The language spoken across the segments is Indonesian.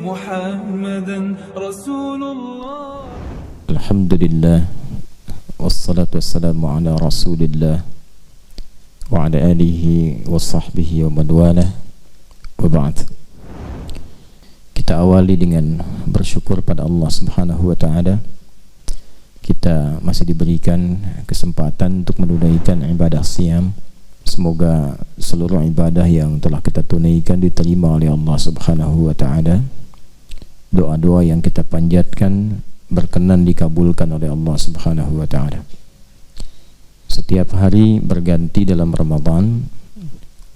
محمدا رسول الله. الحمد لله والصلاة والسلام على رسول الله وعلى آله وصحبه ومن والاه وبعد. Kita awali dengan bersyukur pada Allah Subhanahu wa taala. Kita masih diberikan kesempatan untuk menunaikan ibadah siam. Semoga seluruh ibadah yang telah kita tunaikan diterima oleh Allah Subhanahu wa taala. Doa-doa yang kita panjatkan berkenan dikabulkan oleh Allah Subhanahu wa taala. Setiap hari berganti dalam Ramadan,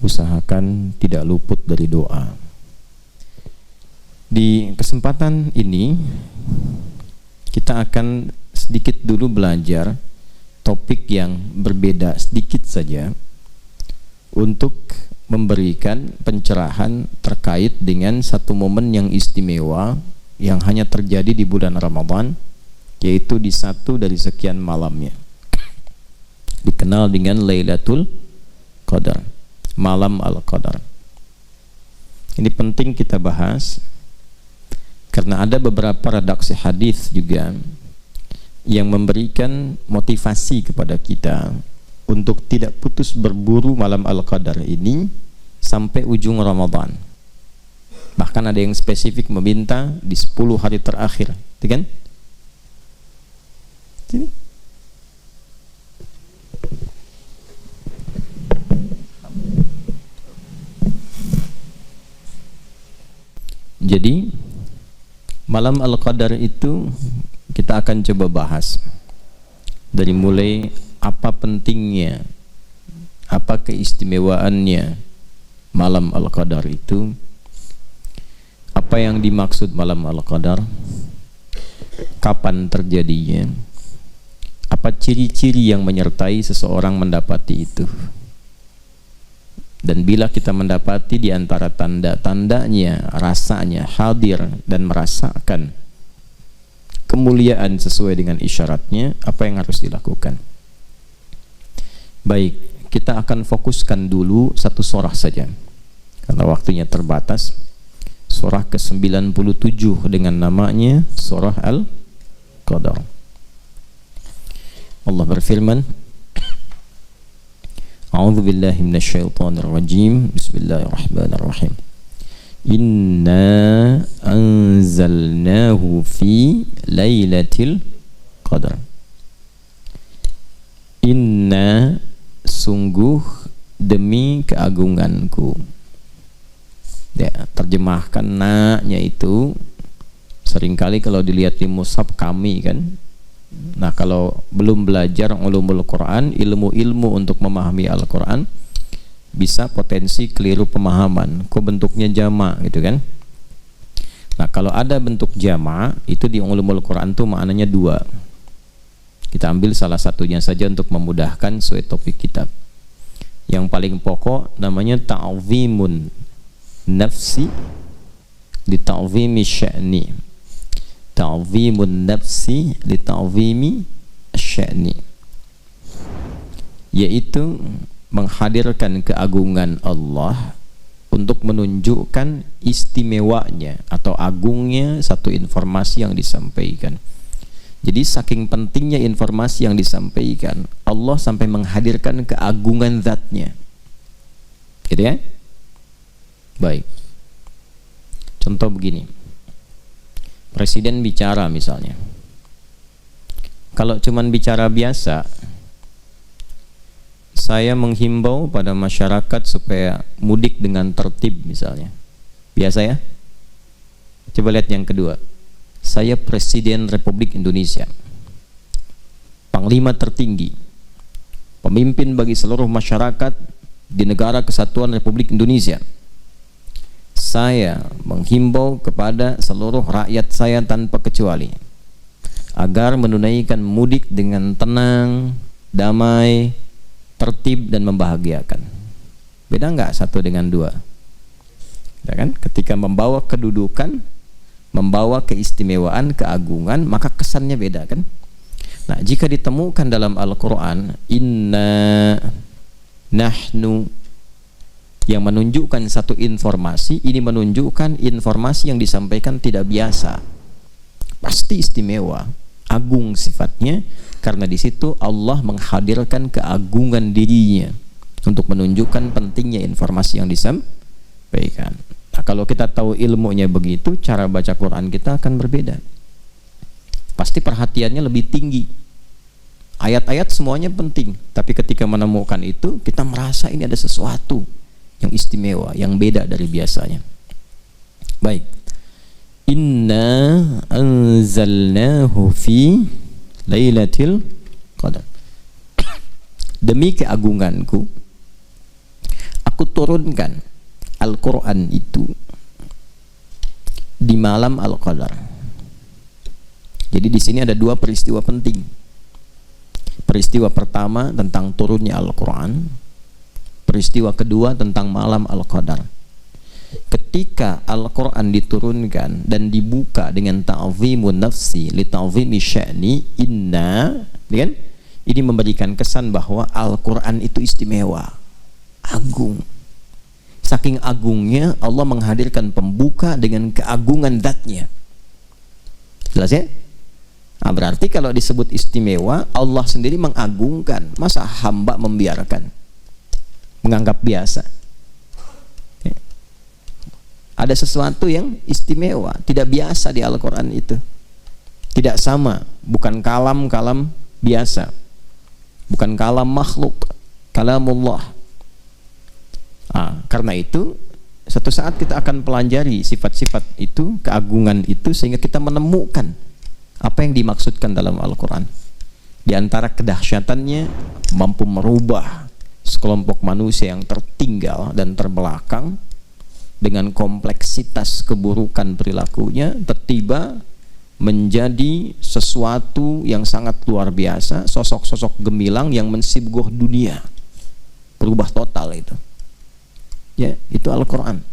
usahakan tidak luput dari doa. Di kesempatan ini kita akan sedikit dulu belajar topik yang berbeda sedikit saja untuk memberikan pencerahan terkait dengan satu momen yang istimewa yang hanya terjadi di bulan Ramadan, yaitu di satu dari sekian malamnya, dikenal dengan Lailatul Qadar, malam Al-Qadar. Ini penting kita bahas karena ada beberapa redaksi hadis juga yang memberikan motivasi kepada kita untuk tidak putus berburu malam Al-Qadar ini sampai ujung Ramadan. Bahkan ada yang spesifik meminta di 10 hari terakhir, kan? Sini. Jadi malam Al-Qadar itu kita akan coba bahas dari mulai apa pentingnya, apa keistimewaannya malam Al-Qadar itu, apa yang dimaksud malam Al-Qadar, kapan terjadinya, apa ciri-ciri yang menyertai seseorang mendapati itu, dan bila kita mendapati di antara tanda-tandanya, rasanya hadir dan merasakan kemuliaan sesuai dengan isyaratnya, apa yang harus dilakukan. Baik, kita akan fokuskan dulu satu surah saja karena waktunya terbatas. Surah ke-97 dengan namanya Surah Al-Qadar. Allah berfirman, A'udzu billahi minasyaitonir rajim. Bismillahirrahmanirrahim. Inna anzalnahu fi lailatul qadar. Inna, sungguh, demi keagunganku. Ya, terjemahkan na-nya itu seringkali kalau dilihat di mushaf kami kan. Nah, kalau belum belajar ulumul Quran, ilmu-ilmu untuk memahami Al-Quran, bisa potensi keliru pemahaman. Kok bentuknya jamak gitu kan? Nah, kalau ada bentuk jamak itu di ulumul Quran tuh maknanya dua. Kita ambil salah satunya saja untuk memudahkan sesuai topik kitab. Yang paling pokok namanya ta'zimun nafsi li ta'zimi sya'ni. Ta'zimun nafsi li ta'zimi sya'ni, yaitu menghadirkan keagungan Allah untuk menunjukkan istimewanya atau agungnya satu informasi yang disampaikan. Jadi saking pentingnya informasi yang disampaikan, Allah sampai menghadirkan keagungan zatnya. Gitu ya? Baik. Contoh begini. Presiden bicara misalnya. Kalau cuman bicara biasa, saya menghimbau pada masyarakat supaya mudik dengan tertib misalnya. Biasa ya? Coba lihat yang kedua. Saya Presiden Republik Indonesia, Panglima tertinggi, pemimpin bagi seluruh masyarakat di Negara Kesatuan Republik Indonesia. Saya menghimbau kepada seluruh rakyat saya tanpa kecuali agar menunaikan mudik dengan tenang, damai, tertib dan membahagiakan. Beda nggak satu dengan dua? Ya kan? Ketika membawa kedudukan, membawa keistimewaan, keagungan, maka kesannya beda kan? Nah, jika ditemukan dalam Al-Quran, inna nahnu yang menunjukkan satu informasi, ini menunjukkan informasi yang disampaikan tidak biasa, pasti istimewa, agung sifatnya, karena di situ Allah menghadirkan keagungan dirinya untuk menunjukkan pentingnya informasi yang disampaikan. Nah, kalau kita tahu ilmunya begitu, cara baca Quran kita akan berbeda. Pasti perhatiannya lebih tinggi. Ayat-ayat semuanya penting, tapi ketika menemukan itu, kita merasa ini ada sesuatu yang istimewa, yang beda dari biasanya. Baik. Inna anzalnahu fi lailatul qadar. Demi keagunganku, aku turunkan Al-Quran itu di malam Al-Qadar. Jadi di sini ada dua peristiwa penting. Peristiwa pertama tentang turunnya Al-Quran, peristiwa kedua tentang malam Al-Qadar. Ketika Al-Quran diturunkan dan dibuka dengan ta'zimun nafsi li ta'zimi sya'ni inna, kan? Ini memberikan kesan bahwa Al-Quran itu istimewa, agung. Saking agungnya Allah menghadirkan pembuka dengan keagungan zatnya. Jelas ya? Nah, berarti kalau disebut istimewa, Allah sendiri mengagungkan. Masa hamba membiarkan, menganggap biasa? Ya. Ada sesuatu yang istimewa, tidak biasa di Al-Quran itu. Tidak sama, bukan kalam-kalam biasa, bukan kalam makhluk, kalamullah. Karena itu suatu saat kita akan pelajari sifat-sifat itu, keagungan itu, sehingga kita menemukan apa yang dimaksudkan dalam Al-Quran. Di antara kedahsyatannya, mampu merubah sekelompok manusia yang tertinggal dan terbelakang dengan kompleksitas keburukan perilakunya, tiba-tiba menjadi sesuatu yang sangat luar biasa, sosok-sosok gemilang yang mensibgoh dunia, berubah total itu. Ya, itu Al-Quran.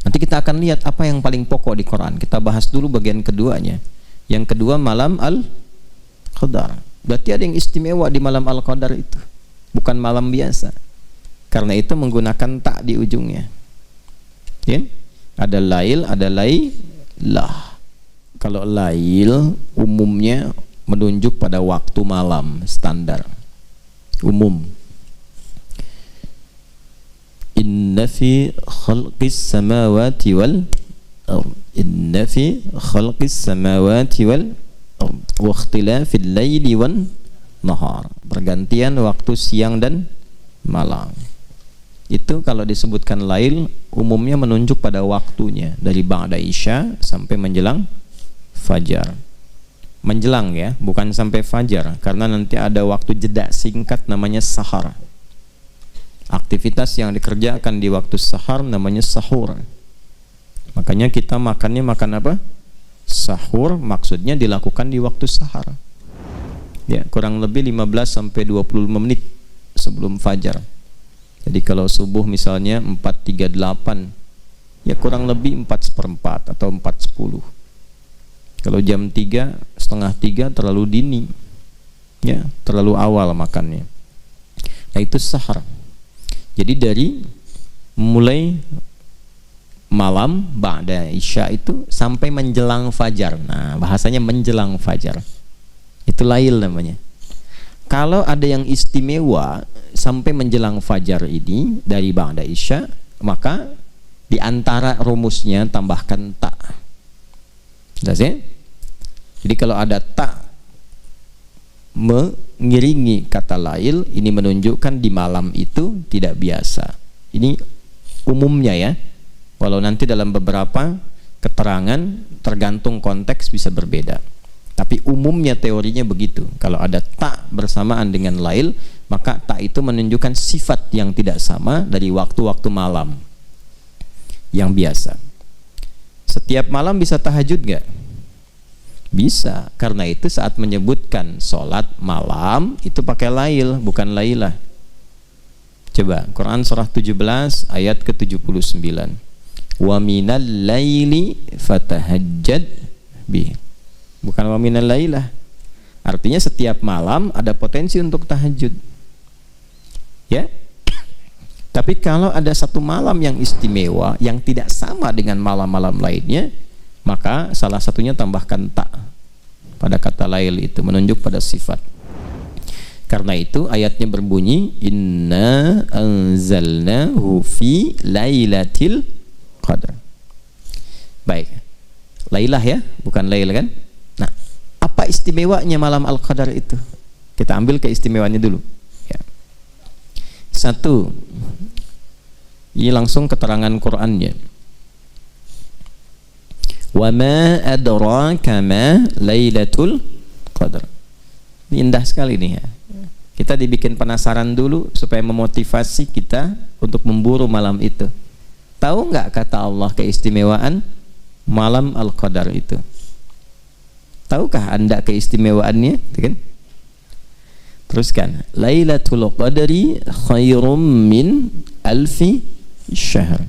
Nanti kita akan lihat apa yang paling pokok di Quran. Kita bahas dulu bagian keduanya. Yang kedua, malam Al-Qadar. Berarti ada yang istimewa di malam Al-Qadar itu, bukan malam biasa. Karena itu menggunakan tak di ujungnya. Ya? Ada lail, ada lailah. Kalau lail umumnya menunjuk pada waktu malam standar umum. Inna fi khalqis samawati wal ardh, inna fi khalqis samawati wal ardh wa ikhtilafil laili wan nahar, pergantian waktu siang dan malam. Itu kalau disebutkan lail umumnya menunjuk pada waktunya dari ba'da isya sampai menjelang fajar. Menjelang ya, bukan sampai fajar, karena nanti ada waktu jeda singkat namanya sahar. Aktivitas yang dikerjakan di waktu sahar namanya sahur. Makanya kita makannya makan apa? Sahur, maksudnya dilakukan di waktu sahar. Ya, kurang lebih 15 sampai 25 menit sebelum fajar. Jadi kalau subuh misalnya 4.38, ya kurang lebih 4:04 atau 4:10. Kalau jam 3, setengah 3 terlalu dini. Ya, terlalu awal makannya. Nah, itu sahar. Jadi dari mulai malam ba'da isya itu sampai menjelang fajar. Nah, bahasanya menjelang fajar. Itu lail namanya. Kalau ada yang istimewa sampai menjelang fajar ini dari ba'da isya, maka di antara rumusnya tambahkan ta. Jelas ya? Jadi kalau ada ta mengiringi kata lail, ini menunjukkan di malam itu tidak biasa. Ini umumnya ya, walau nanti dalam beberapa keterangan tergantung konteks bisa berbeda, tapi umumnya teorinya begitu. Kalau ada tak bersamaan dengan lail, maka tak itu menunjukkan sifat yang tidak sama dari waktu-waktu malam yang biasa. Setiap malam bisa tahajud gak? Bisa, karena itu saat menyebutkan sholat malam itu pakai lail, bukan lailah. Coba Quran surah 17 ayat ke-79. Wa minal laili fatahajjad bi. Bukan wa minal lailah. Artinya setiap malam ada potensi untuk tahajud. Ya. Tapi kalau ada satu malam yang istimewa yang tidak sama dengan malam-malam lainnya, maka salah satunya tambahkan ta pada kata lail itu, menunjuk pada sifat. Karena itu ayatnya berbunyi inna anzalnahu fi lailatul qadar. Baik, lailah ya, bukan lail kan? Nah, apa istimewanya malam al-qadar itu? Kita ambil keistimewaannya dulu ya. Satu, ini langsung keterangan Qur'annya. Wa ma adraka ma lailatul qadar. Ini indah sekali nih ya. Kita dibikin penasaran dulu supaya memotivasi kita untuk memburu malam itu. Tahu nggak kata Allah keistimewaan malam al-qadar itu? Tahukah Anda keistimewaannya? Kan? Teruskan. Lailatul qadri khairum min alfi syahr.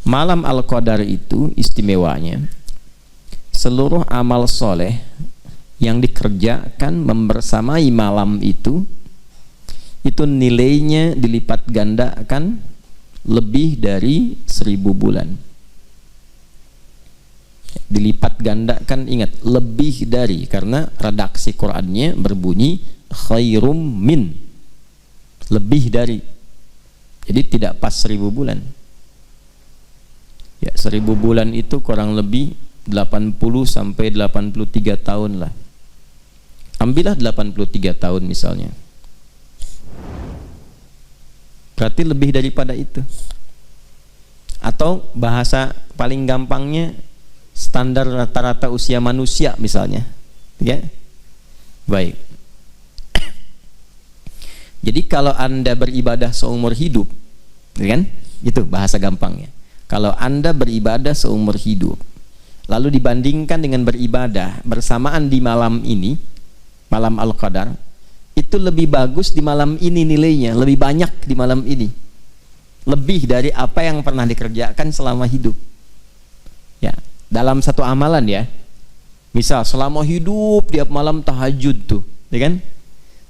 Malam al-qadar itu istimewanya seluruh amal soleh yang dikerjakan membersamai malam itu nilainya dilipat gandakan lebih dari 1000 bulan. Dilipat gandakan, ingat, lebih dari, karena redaksi Qur'annya berbunyi khairum min, lebih dari. Jadi tidak pas 1000 bulan ya. 1000 bulan itu kurang lebih 80 sampai 83 tahun lah. Ambillah 83 tahun misalnya, berarti lebih daripada itu. Atau bahasa paling gampangnya, standar rata-rata usia manusia misalnya ya. Baik. Jadi kalau Anda beribadah seumur hidup ya kan, itu bahasa gampangnya. Kalau Anda beribadah seumur hidup lalu dibandingkan dengan beribadah bersamaan di malam ini, malam al-qadar, itu lebih bagus di malam ini nilainya, lebih banyak di malam ini, lebih dari apa yang pernah dikerjakan selama hidup ya. Dalam satu amalan ya, misal selama hidup tiap malam tahajud tuh ya kan,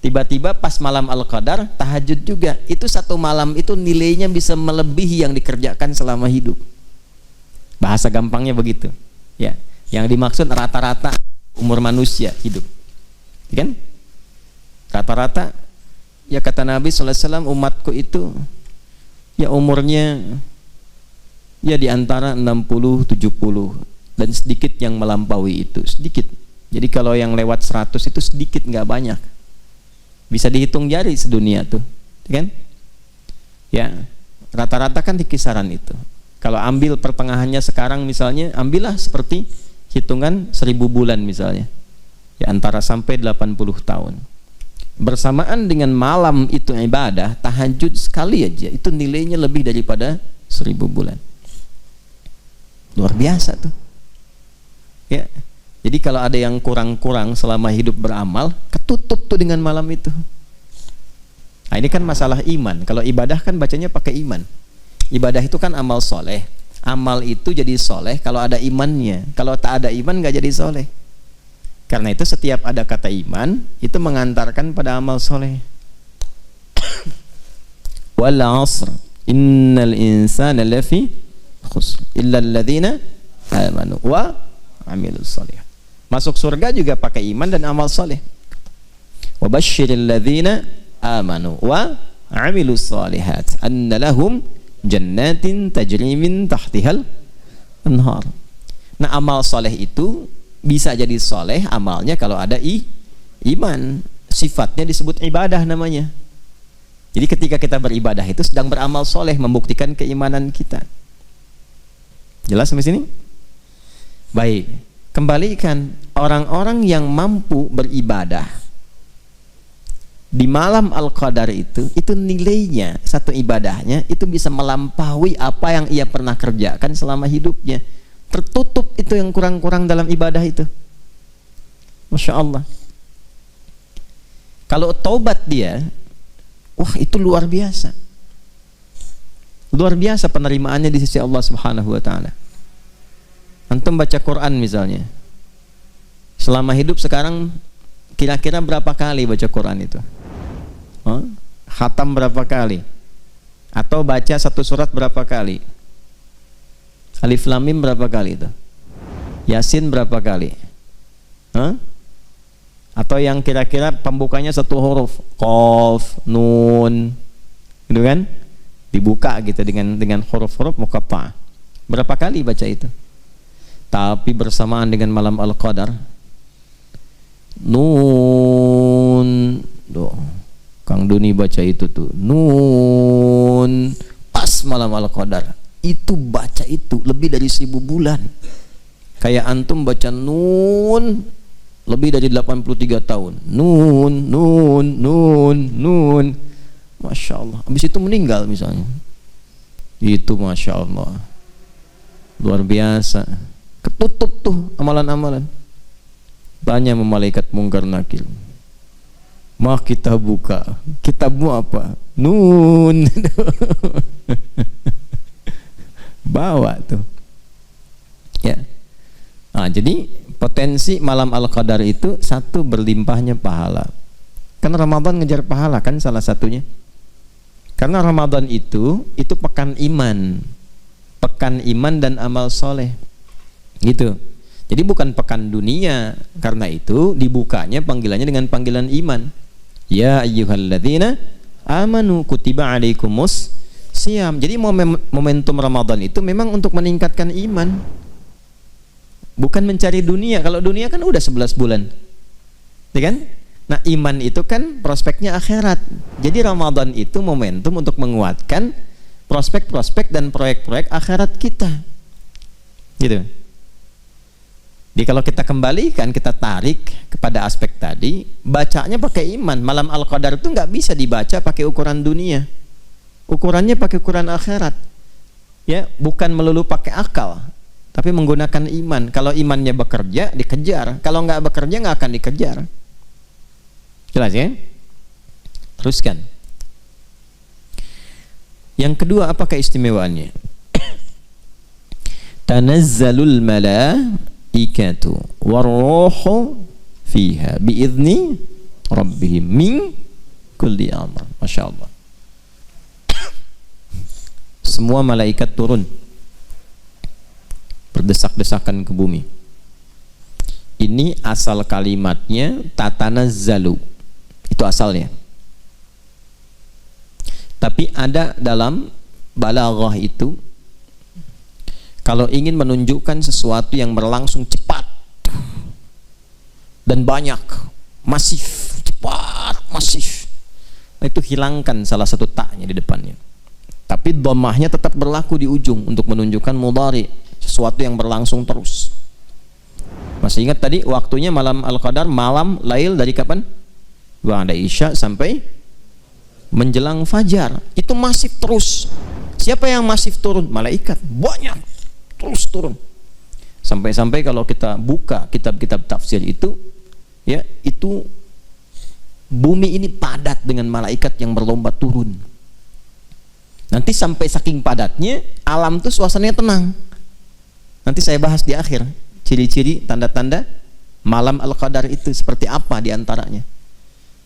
tiba-tiba pas malam al-qadar tahajud juga, itu satu malam itu nilainya bisa melebihi yang dikerjakan selama hidup. Bahasa gampangnya begitu ya. Yang dimaksud rata-rata umur manusia hidup ya kan, rata-rata ya, kata Nabi SAW, umatku itu ya umurnya ya di antara 60-70 dan sedikit yang melampaui itu, sedikit. Jadi kalau yang lewat 100 itu sedikit, nggak banyak, bisa dihitung jari sedunia tuh kan ya. Rata-rata kan di kisaran itu. Kalau ambil pertengahannya sekarang misalnya, ambillah seperti hitungan 1000 bulan misalnya ya, antara sampai 80 tahun. Bersamaan dengan malam itu ibadah tahajud sekali aja, itu nilainya lebih daripada 1000 bulan. Luar biasa tuh ya. Jadi kalau ada yang kurang-kurang selama hidup beramal, ketutup tuh dengan malam itu. Nah, ini kan masalah iman. Kalau ibadah kan bacanya pakai iman. Ibadah itu kan amal soleh. Amal itu jadi soleh kalau ada imannya. Kalau tak ada iman nggak jadi soleh. Karena itu setiap ada kata iman itu mengantarkan pada amal soleh. Wal 'asr innal insana lafi khusr illa alladhina amanu wa 'amilus shalihat. Masuk surga juga pakai iman dan amal soleh. Wa basyiril ladzina amanu wa 'amilus shalihat anna lahum jannatin tajri min tahtihal anhar. Nah, amal soleh itu bisa jadi soleh amalnya kalau ada iman. Sifatnya disebut ibadah namanya. Jadi ketika kita beribadah itu sedang beramal soleh, membuktikan keimanan kita. Jelas sampai sini? Baik, kembalikan orang-orang yang mampu beribadah di malam al-qadar itu nilainya, satu ibadahnya itu bisa melampaui apa yang ia pernah kerjakan selama hidupnya. Tertutup itu yang kurang-kurang dalam ibadah itu. Masya Allah. Kalau taubat dia, wah itu luar biasa. Luar biasa penerimaannya di sisi Allah Subhanahu wa taala. Antum baca Quran misalnya, selama hidup sekarang kira-kira berapa kali baca Quran itu? Khatam berapa kali? Atau baca satu surat berapa kali? Alif Lam Mim berapa kali itu? Yasin berapa kali? Hah? Atau yang kira-kira pembukanya satu huruf, Qaf, Nun, gitu kan? Dibuka gitu dengan huruf-huruf muqatta'ah. Berapa kali baca itu? Tapi bersamaan dengan malam Al-Qadar, Nun, Kang Duni baca itu tuh, Nun, pas malam Al-Qadar, itu baca itu lebih dari 1000 bulan. Kayak antum baca Nun lebih dari 83 tahun. Nun, Nun, Nun, Nun. Masya Allah. Habis itu meninggal misalnya. Itu Masya Allah. Luar biasa. Ketutup tuh amalan-amalan. Tanya sama malaikat mungkar nakir. Mah kita buka. Kitabmu apa? Nun. Bawa tuh. Ya. Nah, jadi potensi malam Al-Qadar itu satu, berlimpahnya pahala. Karena Ramadan ngejar pahala kan salah satunya. Karena Ramadan itu pekan iman. Pekan iman dan amal soleh. Gitu. Jadi bukan pekan dunia. Karena itu dibukanya panggilannya dengan panggilan iman. Ya ayyuhalladzina amanu kutiba alaikumus siyam. Jadi momentum Ramadan itu memang untuk meningkatkan iman. Bukan mencari dunia. Kalau dunia kan udah 11 bulan. Ya kan? Nah, iman itu kan prospeknya akhirat. Jadi Ramadan itu momentum untuk menguatkan prospek-prospek dan proyek-proyek akhirat kita. Gitu. Jadi kalau kita kembalikan, kita tarik kepada aspek tadi, bacanya pakai iman. Malam Al-Qadar itu nggak bisa dibaca pakai ukuran dunia. Ukurannya pakai ukuran akhirat. Ya, bukan melulu pakai akal, tapi menggunakan iman. Kalau imannya bekerja, dikejar. Kalau nggak bekerja, nggak akan dikejar. Jelas ya? Teruskan. Yang kedua, apa keistimewaannya? Tanazzalul malaikatu warruhu fiha biizni rabbihim min kulli amr. Masya Allah. Semua malaikat turun berdesak-desakan ke bumi. Ini asal kalimatnya tatanazzalu. Itu asalnya. Tapi ada dalam balaghah itu, kalau ingin menunjukkan sesuatu yang berlangsung cepat dan banyak, masif, cepat, masif, itu hilangkan salah satu taknya di depannya. Tapi dhammahnya tetap berlaku di ujung untuk menunjukkan mudhari, sesuatu yang berlangsung terus. Masih ingat tadi waktunya malam Al-Qadar, malam lail dari kapan? Ba'da Isya sampai menjelang fajar. Itu masif terus. Siapa yang masif turun? Malaikat. Banyak. Terus turun. Sampai-sampai kalau kita buka kitab-kitab tafsir itu, ya, itu bumi ini padat dengan malaikat yang berlomba turun. Nanti sampai saking padatnya, alam itu suasananya tenang. Nanti saya bahas di akhir ciri-ciri, tanda-tanda malam Al-Qadar itu seperti apa diantaranya.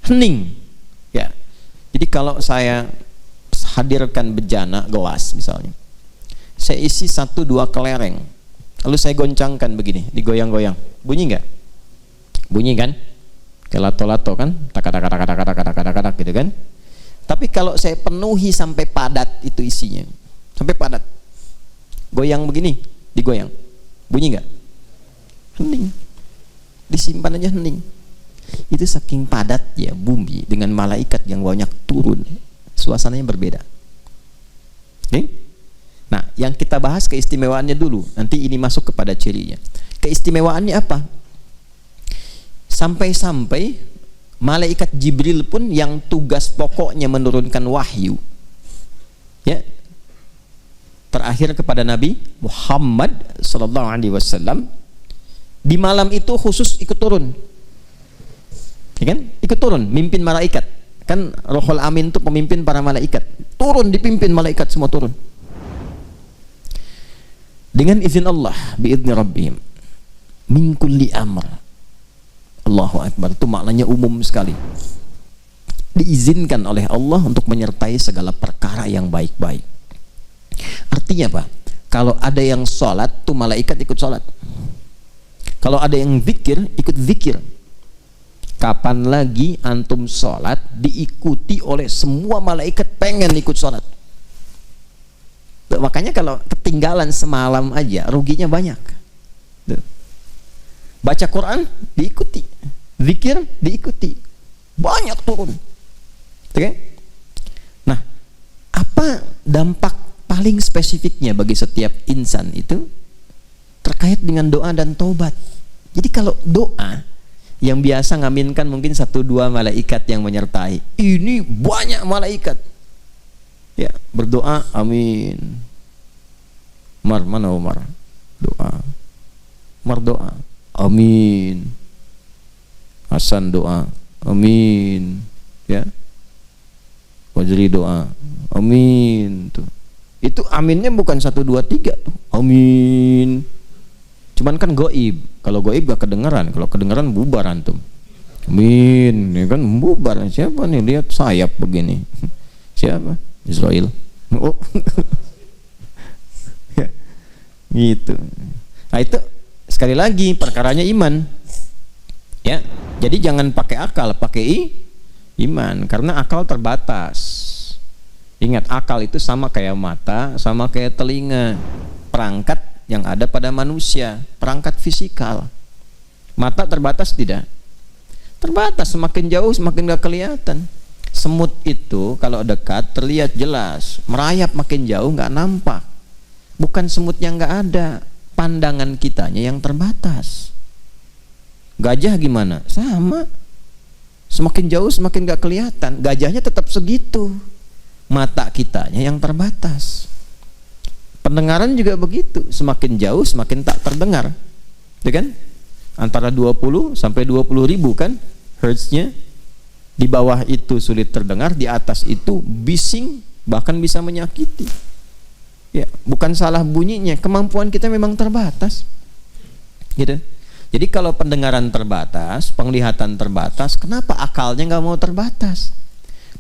Hening, ya. Jadi kalau saya hadirkan bejana gelas misalnya, saya isi 1-2 kelereng, lalu saya goncangkan begini, digoyang-goyang, bunyi nggak? Bunyi kan? Kayak lato-lato kan? Tak-tak-tak-tak-tak-tak-tak gitu kan? Tapi kalau saya penuhi sampai padat itu isinya, sampai padat, goyang begini, digoyang, bunyi nggak? Hening, disimpan aja hening. Itu saking padat ya bumi dengan malaikat yang banyak turun, suasananya berbeda. Oke? Nah, yang kita bahas keistimewaannya dulu. Nanti ini masuk kepada cirinya. Keistimewaannya apa? Sampai-sampai malaikat Jibril pun yang tugas pokoknya menurunkan wahyu, ya, terakhir kepada Nabi Muhammad SAW, di malam itu khusus ikut turun. Ya kan? Ikut turun, mimpin malaikat. Kan Ruhul Amin itu pemimpin para malaikat. Turun, dipimpin malaikat semua turun. Dengan izin Allah, biizni rabbihim. Min kulli amr. Allahu Akbar. Itu maknanya umum sekali. diizinkan oleh Allah untuk menyertai segala perkara yang baik-baik. Artinya apa? Kalau ada yang sholat tuh malaikat ikut sholat. Kalau ada yang zikir, ikut zikir. Kapan lagi antum sholat diikuti oleh semua malaikat pengen ikut sholat? Makanya kalau ketinggalan semalam aja ruginya banyak. Baca Quran diikuti, zikir diikuti, banyak turun. Oke? Nah, apa dampak paling spesifiknya bagi setiap insan itu terkait dengan doa dan taubat? Jadi kalau doa yang biasa ngaminkan mungkin 1-2 malaikat yang menyertai, ini banyak malaikat ya berdoa amin. Umar, mana Umar? Doa. Umar doa amin. Hasan doa amin, ya. Fajri doa amin tuh. Itu aminnya bukan 1, 2, 3 tuh. Amin. Cuman kan goib. Kalau goib gak kedengeran. Kalau kedengeran bubar antum. Amin. Ya kan bubar. Siapa nih lihat sayap begini? Siapa? Israel. Oh. Ya. Gitu. Nah itu sekali lagi perkaranya iman. Ya. Jadi jangan pakai akal, pakai iman, karena akal terbatas. Ingat, akal itu sama kayak mata, sama kayak telinga, perangkat yang ada pada manusia, perangkat fisikal. Mata terbatas tidak? Terbatas, semakin jauh semakin gak kelihatan. Semut itu kalau dekat terlihat jelas, merayap makin jauh gak nampak. Bukan semutnya gak ada, pandangan kitanya yang terbatas. Gajah gimana? Sama, semakin jauh semakin gak kelihatan, gajahnya tetap segitu. Mata kitanya yang terbatas. Pendengaran juga begitu, semakin jauh semakin tak terdengar, ya kan? Antara 20 sampai 20 ribu kan hertznya. Di bawah itu sulit terdengar, di atas itu bising, bahkan bisa menyakiti. Ya, bukan salah bunyinya, kemampuan kita memang terbatas, gitu. Jadi kalau pendengaran terbatas, penglihatan terbatas, kenapa akalnya nggak mau terbatas?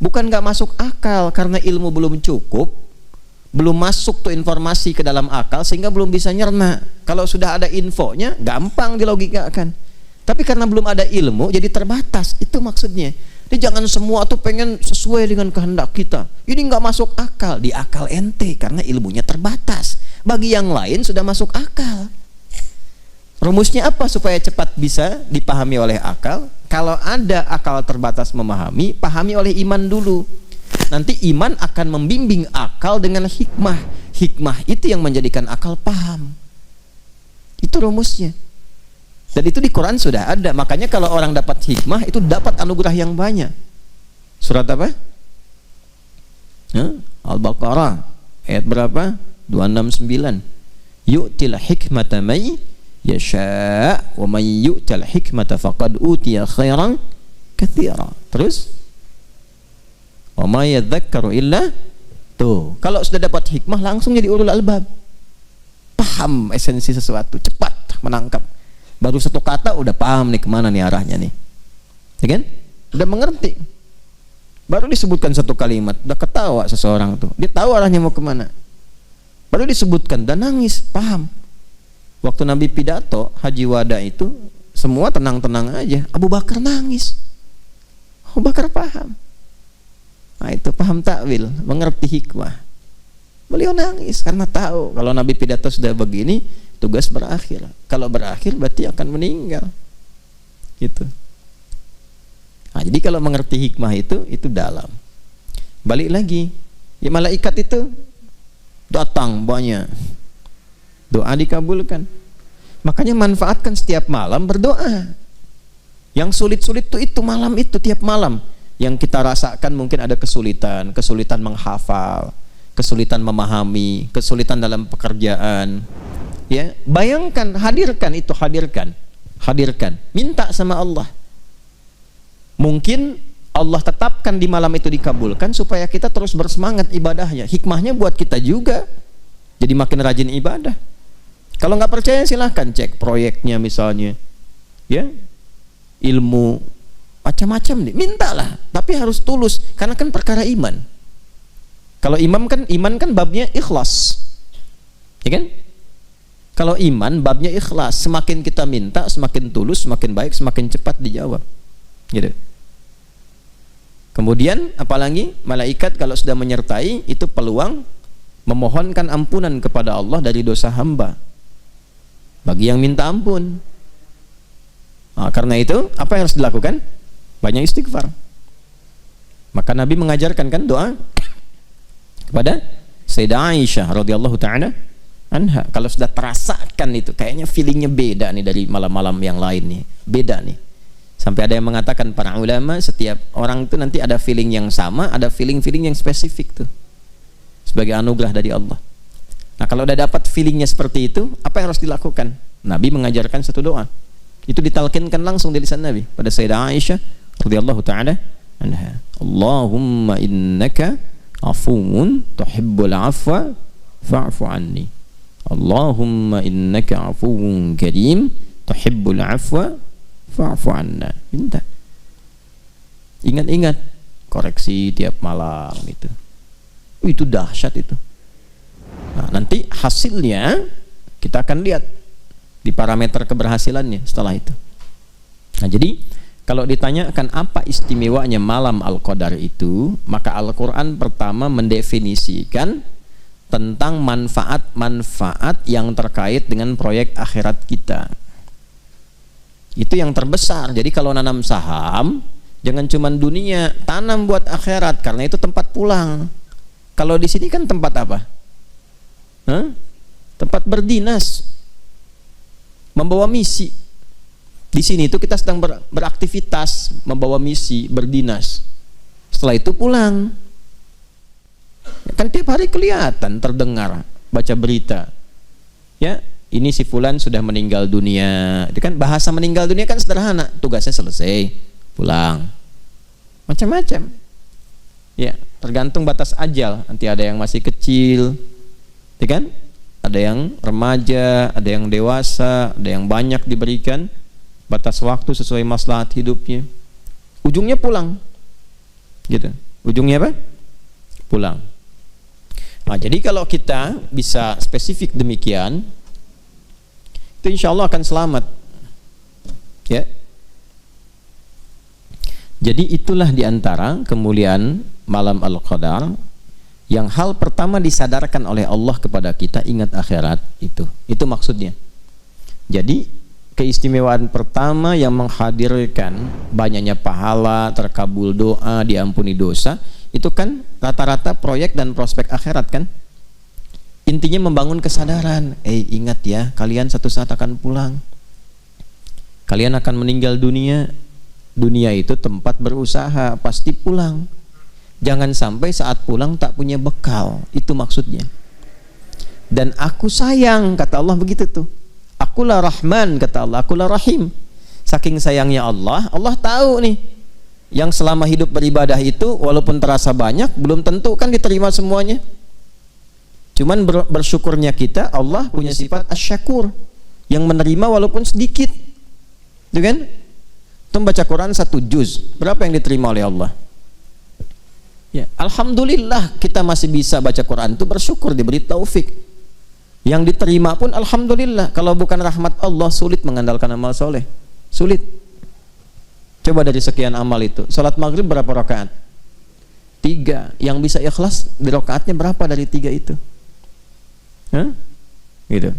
Bukan nggak masuk akal karena ilmu belum cukup, belum masuk tuh informasi ke dalam akal sehingga belum bisa nyerna. Kalau sudah ada infonya gampang dilogikakan. Tapi karena belum ada ilmu jadi terbatas, itu maksudnya. Jadi jangan semua tuh pengen sesuai dengan kehendak kita. Ini nggak masuk akal, di akal ente karena ilmunya terbatas. Bagi yang lain sudah masuk akal. Rumusnya apa supaya cepat bisa dipahami oleh akal? Kalau ada akal terbatas memahami, pahami oleh iman dulu. Nanti iman akan membimbing akal dengan hikmah. Hikmah itu yang menjadikan akal paham. Itu rumusnya. Dan itu di Quran sudah ada. Makanya kalau orang dapat hikmah itu dapat anugerah yang banyak. Surat apa? Al-Baqarah ayat berapa? 269. Yu'til hikmata may yasha' wa may yu'tal hikmata faqad utiya khairan katsira. Terus wa may yadhakkaru illa, tuh, kalau sudah dapat hikmah langsung jadi ulul albab. Paham esensi sesuatu, cepat menangkap. Baru satu kata udah paham nih kemana nih arahnya nih, ya kan? Udah mengerti. Baru disebutkan satu kalimat, udah ketawa seseorang tuh, dia tahu arahnya mau kemana. Baru disebutkan dan nangis, paham. Waktu Nabi pidato Haji Wada itu semua tenang-tenang aja, Abu Bakar nangis. Abu Bakar paham. Nah itu paham takwil, mengerti hikmah. Beliau nangis karena tahu kalau Nabi pidato sudah begini, tugas berakhir. Kalau berakhir berarti akan meninggal. Gitu. Nah, jadi kalau mengerti hikmah itu dalam. Balik lagi, ya malaikat itu datang banyak. Doa dikabulkan. Makanya manfaatkan setiap malam berdoa. Yang sulit-sulit itu malam itu, tiap malam. Yang kita rasakan mungkin ada kesulitan menghafal, kesulitan memahami, kesulitan dalam pekerjaan. Ya, bayangkan, hadirkan, minta sama Allah. Mungkin Allah tetapkan di malam itu dikabulkan supaya kita terus bersemangat ibadahnya. Hikmahnya buat kita juga, jadi makin rajin ibadah. Kalau nggak percaya silahkan cek proyeknya misalnya, ya, ilmu, macam-macam nih, mintalah, tapi harus tulus karena kan perkara iman. Kalau iman kan babnya ikhlas, ya kan? Kalau iman babnya ikhlas, semakin kita minta semakin tulus, semakin baik, semakin cepat dijawab, gitu. Kemudian apalagi malaikat kalau sudah menyertai itu peluang memohonkan ampunan kepada Allah dari dosa hamba bagi yang minta ampun. Nah, karena itu apa yang harus dilakukan? Banyak istighfar. Maka Nabi mengajarkan kan doa kepada Sayyidah Aisyah radhiyallahu taala anha. Kalau sudah terasakan itu kayaknya feelingnya beda nih dari malam-malam yang lain nih, beda nih. Sampai ada yang mengatakan para ulama setiap orang itu nanti ada feeling yang sama, ada feeling-feeling yang spesifik tuh sebagai anugerah dari Allah. Nah kalau udah dapat feelingnya seperti itu, apa yang harus dilakukan? Nabi mengajarkan satu doa. Itu ditalkinkan langsung dari lisan Nabi pada Sayyidah Aisyah radhiyallahu taala anha. Allahumma innaka afuwun tuhibbul afwa fa'fu anni. Allahumma innaka afuwun karim tuhibbul afwa fa'fu anna. Minta. Ingat-ingat, koreksi tiap malam itu. Itu dahsyat itu. Nah, nanti hasilnya kita akan lihat di parameter keberhasilannya setelah itu. Nah, jadi kalau ditanyakan apa istimewanya malam Al-Qadar itu, maka Al-Quran pertama mendefinisikan tentang manfaat-manfaat yang terkait dengan proyek akhirat kita. Itu yang terbesar. Jadi kalau nanam saham, jangan cuma dunia, tanam buat akhirat karena itu tempat pulang. Kalau di sini kan tempat apa? Tempat berdinas, membawa misi. Di sini itu kita sedang beraktivitas, membawa misi, berdinas. Setelah itu pulang. Ya, kan tiap hari kelihatan, terdengar, baca berita. Ya, ini si fulan sudah meninggal dunia. Itu kan bahasa meninggal dunia kan sederhana, tugasnya selesai, pulang. Macam-macam. Ya, tergantung batas ajal. Nanti ada yang masih kecil, ya kan? Ada yang remaja, ada yang dewasa, ada yang banyak diberikan batas waktu sesuai maslahat hidupnya. Ujungnya pulang, gitu. Ujungnya apa? Pulang. Nah, jadi kalau kita bisa spesifik demikian, itu insya Allah akan selamat. Ya. Jadi itulah diantara kemuliaan malam Al-Qadar yang hal pertama disadarkan oleh Allah kepada kita, ingat akhirat itu. Itu maksudnya. Jadi keistimewaan pertama yang menghadirkan banyaknya pahala, terkabul doa, diampuni dosa, itu kan rata-rata proyek dan prospek akhirat kan. Intinya membangun kesadaran. Ingat ya, kalian satu saat akan pulang. Kalian akan meninggal dunia. Dunia itu tempat berusaha, pasti pulang. Jangan sampai saat pulang tak punya bekal. Itu maksudnya. Dan aku sayang, kata Allah begitu tuh. Akulah Rahman, kata Allah, akulah Rahim. Saking sayangnya Allah, Allah tahu nih, yang selama hidup beribadah itu walaupun terasa banyak, belum tentu kan diterima semuanya. Cuman bersyukurnya kita, Allah punya sifat asyakur, yang menerima walaupun sedikit. Itu kan? Itu baca Quran 1 juz, berapa yang diterima oleh Allah? Ya, alhamdulillah kita masih bisa baca Quran, itu bersyukur diberi taufik. Yang diterima pun alhamdulillah. Kalau bukan rahmat Allah, sulit mengandalkan amal soleh, sulit. Coba dari sekian amal itu, salat maghrib berapa rakaat? 3. Yang bisa ikhlas di rakaatnya berapa dari 3 itu? Gitu.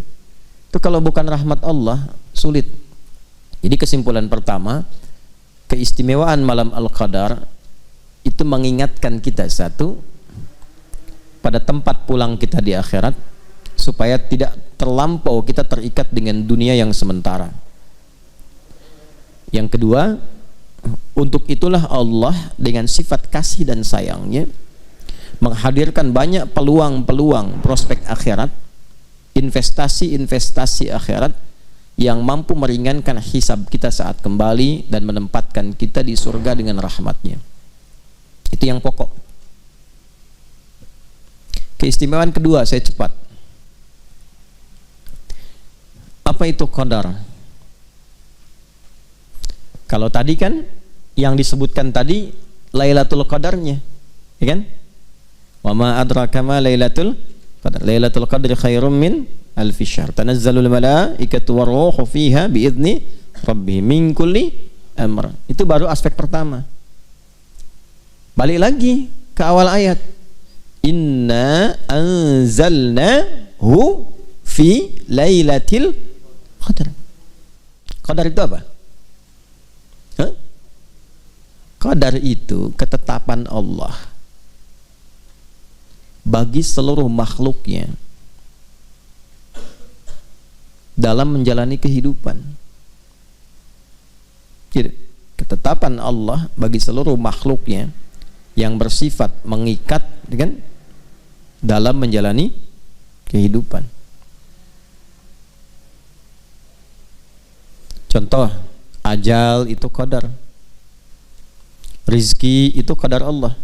Itu kalau bukan rahmat Allah, sulit. Jadi kesimpulan pertama, keistimewaan malam Al-Qadar itu mengingatkan kita, satu, pada tempat pulang kita di akhirat, supaya tidak terlampau kita terikat dengan dunia yang sementara. Yang kedua, untuk itulah Allah dengan sifat kasih dan sayangnya menghadirkan banyak peluang-peluang prospek akhirat, investasi-investasi akhirat yang mampu meringankan hisab kita saat kembali dan menempatkan kita di surga dengan rahmatnya. Itu yang pokok. Keistimewaan kedua, saya cepat. Apa itu qadar? Kalau tadi kan yang disebutkan tadi Lailatul Qadarnya, ya kan? Wa ma adraka ma Lailatul Qadar. Lailatul Qadri khairum min alfi syahr. Tanazzalul malaikatu waruhu fiha biidzni rabbihim min kulli amr. Itu baru aspek pertama. Balik lagi ke awal ayat. Inna anzalnahu fi lailatil qadar. Qadar itu apa? Hah? Qadar itu ketetapan Allah bagi seluruh makhluknya dalam menjalani kehidupan. Jadi, ketetapan Allah bagi seluruh makhluknya yang bersifat mengikat, kan, dalam menjalani kehidupan. Contoh, ajal itu qadar, rizki itu qadar Allah.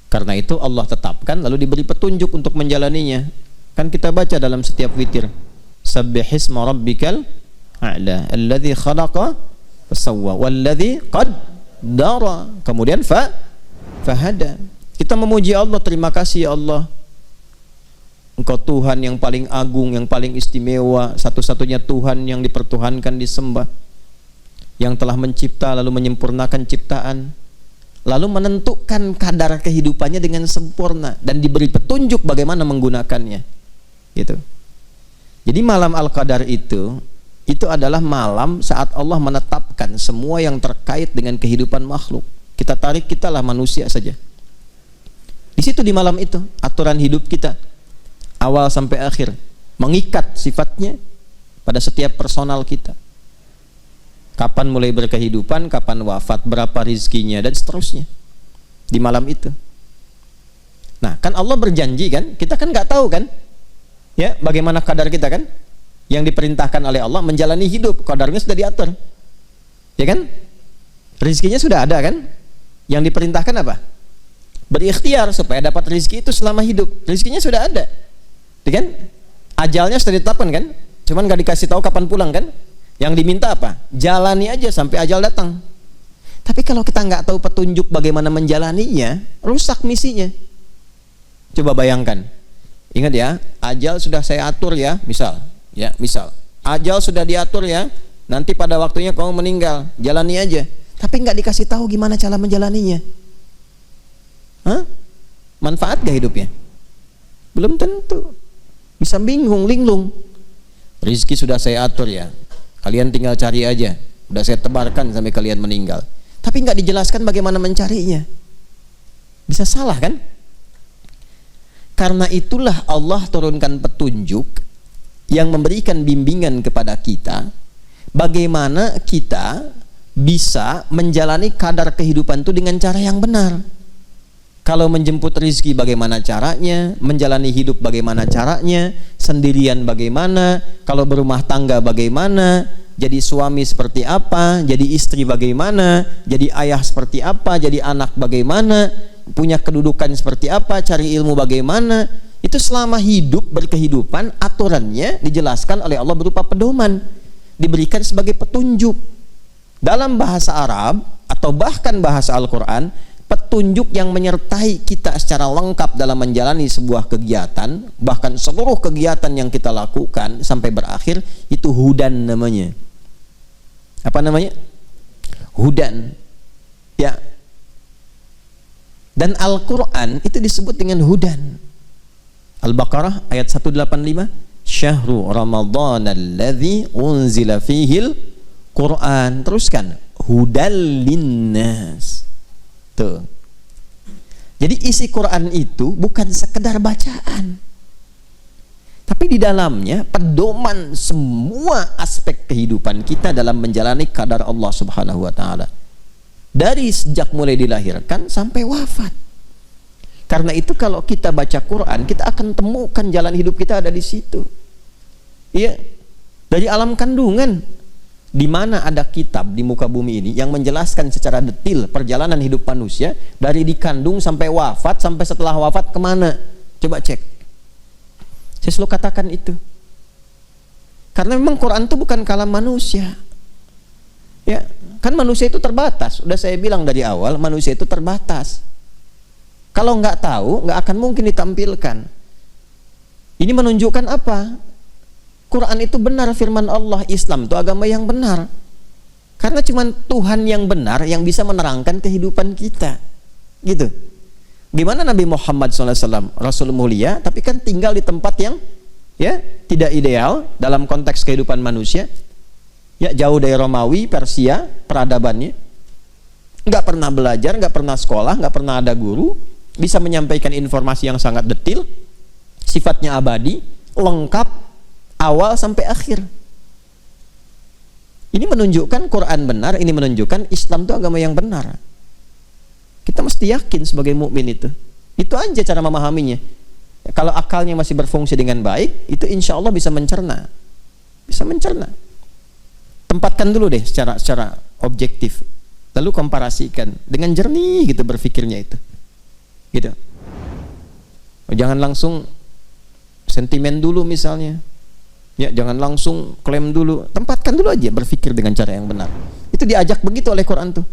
Karena itu Allah tetapkan lalu diberi petunjuk untuk menjalaninya. Kan kita baca dalam setiap witir, sabbihisma rabbikal a'la alladzi khalaqa fasawwa walladzi qaddara, kemudian fahada. Kita memuji Allah, terima kasih ya Allah, Engkau Tuhan yang paling agung, yang paling istimewa, satu-satunya Tuhan yang dipertuhankan, disembah, yang telah mencipta lalu menyempurnakan ciptaan, lalu menentukan kadar kehidupannya dengan sempurna dan diberi petunjuk bagaimana menggunakannya. Gitu. Jadi malam Al-Qadar itu adalah malam saat Allah menetapkan semua yang terkait dengan kehidupan makhluk. Kita tarik, kitalah manusia saja. Di situ di malam itu aturan hidup kita awal sampai akhir mengikat sifatnya pada setiap personal kita. Kapan mulai berkehidupan, kapan wafat, berapa rizkinya, dan seterusnya di malam itu. Nah, kan Allah berjanji kan, kita kan nggak tahu kan, ya bagaimana kadar kita kan, yang diperintahkan oleh Allah menjalani hidup, kadarnya sudah diatur, ya kan, rizkinya sudah ada kan, yang diperintahkan apa? Berikhtiar supaya dapat rizki itu selama hidup, rizkinya sudah ada, ya kan, ajalnya sudah ditetapkan kan, cuman nggak dikasih tahu kapan pulang kan. Yang diminta apa? Jalani aja sampai ajal datang. Tapi kalau kita nggak tahu petunjuk bagaimana menjalaninya, rusak misinya. Coba bayangkan. Ingat ya, ajal sudah saya atur ya, misal. Ajal sudah diatur ya, nanti pada waktunya kamu meninggal, jalani aja. Tapi nggak dikasih tahu gimana cara menjalaninya. Hah? Manfaat gak hidupnya? Belum tentu. Bisa bingung, linglung. Rizki sudah saya atur ya, kalian tinggal cari aja, udah saya tebarkan sampai kalian meninggal. Tapi nggak dijelaskan bagaimana mencarinya. Bisa salah kan? Karena itulah Allah turunkan petunjuk yang memberikan bimbingan kepada kita bagaimana kita bisa menjalani kadar kehidupan itu dengan cara yang benar. Kalau menjemput rizki bagaimana caranya, menjalani hidup bagaimana caranya, sendirian bagaimana, kalau berumah tangga bagaimana, jadi suami seperti apa, jadi istri bagaimana, jadi ayah seperti apa, jadi anak bagaimana, punya kedudukan seperti apa, cari ilmu bagaimana. Itu selama hidup berkehidupan, aturannya dijelaskan oleh Allah berupa pedoman, diberikan sebagai petunjuk. Dalam bahasa Arab atau bahkan bahasa Al-Quran, petunjuk yang menyertai kita secara lengkap dalam menjalani sebuah kegiatan, bahkan seluruh kegiatan yang kita lakukan sampai berakhir, itu hudan namanya. Apa namanya? Hudan. Ya. Dan Al-Quran itu disebut dengan hudan. Al-Baqarah ayat 185, Syahru Ramadhan alladzi unzila fihil Quran. Teruskan, hudal linnas. Tuh. Jadi isi Quran itu bukan sekedar bacaan, tapi di dalamnya pedoman semua aspek kehidupan kita dalam menjalani kadar Allah Subhanahu wa taala. Dari sejak mulai dilahirkan sampai wafat. Karena itu kalau kita baca Quran, kita akan temukan jalan hidup kita ada di situ. Iya. Dari alam kandungan, di mana ada kitab di muka bumi ini yang menjelaskan secara detail perjalanan hidup manusia dari dikandung sampai wafat, sampai setelah wafat kemana. Coba cek. Saya selalu katakan itu. Karena memang Quran itu bukan kalam manusia. Ya, Kan manusia itu terbatas. Udah saya bilang dari awal, manusia itu terbatas. Kalau nggak tahu, nggak akan mungkin ditampilkan. Ini menunjukkan apa? Quran itu benar firman Allah, Islam itu agama yang benar. Karena cuma Tuhan yang benar yang bisa menerangkan kehidupan kita. Gitu. Gimana Nabi Muhammad SAW, Rasul mulia, tapi kan tinggal di tempat yang ya tidak ideal dalam konteks kehidupan manusia. Ya, jauh dari Romawi, Persia, peradabannya. Nggak pernah belajar, nggak pernah sekolah, nggak pernah ada guru, bisa menyampaikan informasi yang sangat detil, sifatnya abadi, lengkap, awal sampai akhir. Ini menunjukkan Quran benar, ini menunjukkan Islam itu agama yang benar. Kita mesti yakin sebagai mukmin itu. Itu aja cara memahaminya. Kalau akalnya masih berfungsi dengan baik, itu insya Allah bisa mencerna. Bisa mencerna. Tempatkan dulu deh secara objektif, lalu komparasikan dengan jernih gitu berpikirnya itu, gitu. Jangan langsung sentimen dulu misalnya, ya jangan langsung klaim dulu, tempatkan dulu aja berpikir dengan cara yang benar. Itu diajak begitu oleh Quran tuh,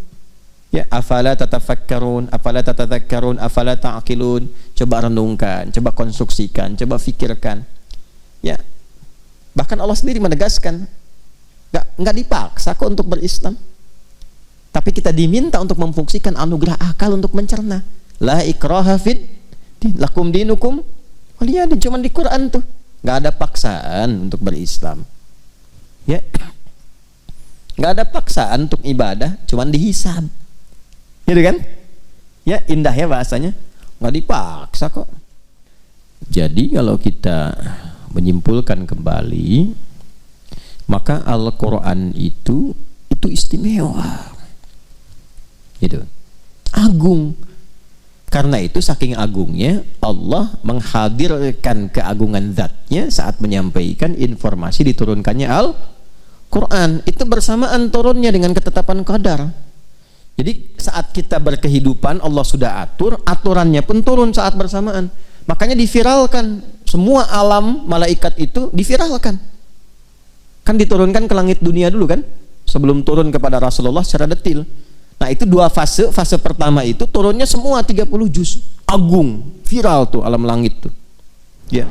ya afala tatafakkarun, afala tatadzakkarun, afala ta'qilun. Coba renungkan, coba konstruksikan, coba fikirkan, ya. Bahkan Allah sendiri menegaskan, nggak dipaksa kok untuk berislam, tapi kita diminta untuk memfungsikan anugerah akal untuk mencerna. La ikraha fid din, lakum dinukum waliyadin. Cuman di Quran tuh nggak ada paksaan untuk berislam, ya, nggak ada paksaan untuk ibadah, cuman dihisab, gitu kan? Ya, indah ya bahasanya, nggak dipaksa kok. Jadi kalau kita menyimpulkan kembali, maka Al-Quran itu istimewa, gitu, agung. Karena itu saking agungnya Allah menghadirkan keagungan zatnya saat menyampaikan informasi diturunkannya Al-Quran. Itu bersamaan turunnya dengan ketetapan qadar. Jadi saat kita berkehidupan Allah sudah atur, aturannya pun turun saat bersamaan. Makanya diviralkan, semua alam malaikat itu diviralkan. Kan diturunkan ke langit dunia dulu kan, sebelum turun kepada Rasulullah secara detil. Nah itu dua fase. Fase pertama itu turunnya semua 30 juz, agung, viral tuh alam langit tuh, ya,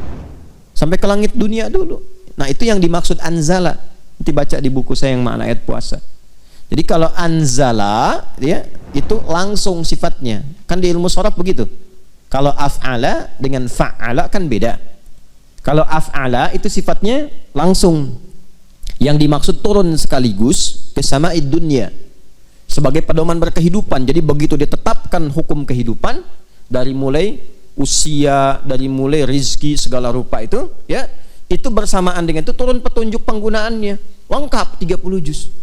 sampai ke langit dunia dulu. Nah itu yang dimaksud anzala, nanti baca di buku saya yang makna ayat puasa. Jadi kalau anzala, ya, itu langsung sifatnya, kan di ilmu sharaf begitu. Kalau af'ala dengan fa'ala kan beda. Kalau af'ala itu sifatnya langsung, yang dimaksud turun sekaligus ke sama'id dunya sebagai pedoman berkehidupan. Jadi begitu ditetapkan hukum kehidupan, dari mulai usia, dari mulai rizki segala rupa itu, ya, itu bersamaan dengan itu turun petunjuk penggunaannya lengkap 30 juz.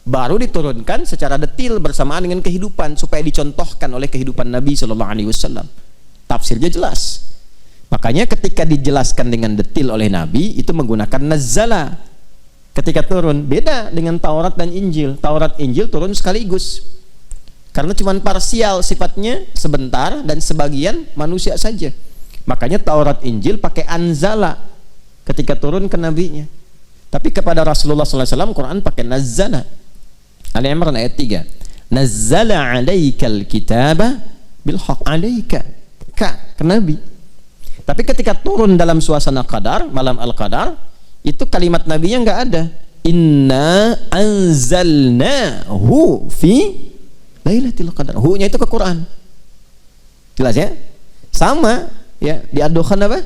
Baru diturunkan secara detil bersamaan dengan kehidupan supaya dicontohkan oleh kehidupan Nabi Shallallahu Alaihi Wasallam. Tafsirnya jelas. Makanya ketika dijelaskan dengan detil oleh Nabi itu menggunakan nazzala. Ketika turun, beda dengan Taurat dan Injil. Taurat Injil turun sekaligus, karena cuma parsial sifatnya, sebentar dan sebagian manusia saja. Makanya Taurat Injil pakai anzala ketika turun ke nabinya. Tapi kepada Rasulullah SAW Quran pakai nazzala. Ali Imran ayat 3. Nazzala alaikal kitaba bil haqq, alaika, ke nabi. Tapi ketika turun dalam suasana qadar, malam al-qadar, itu kalimat nabinya nggak ada. Inna anzalnahu fi lailatul qadar. Hu-nya itu ke Quran. Jelas ya? Sama ya, diadukan apa?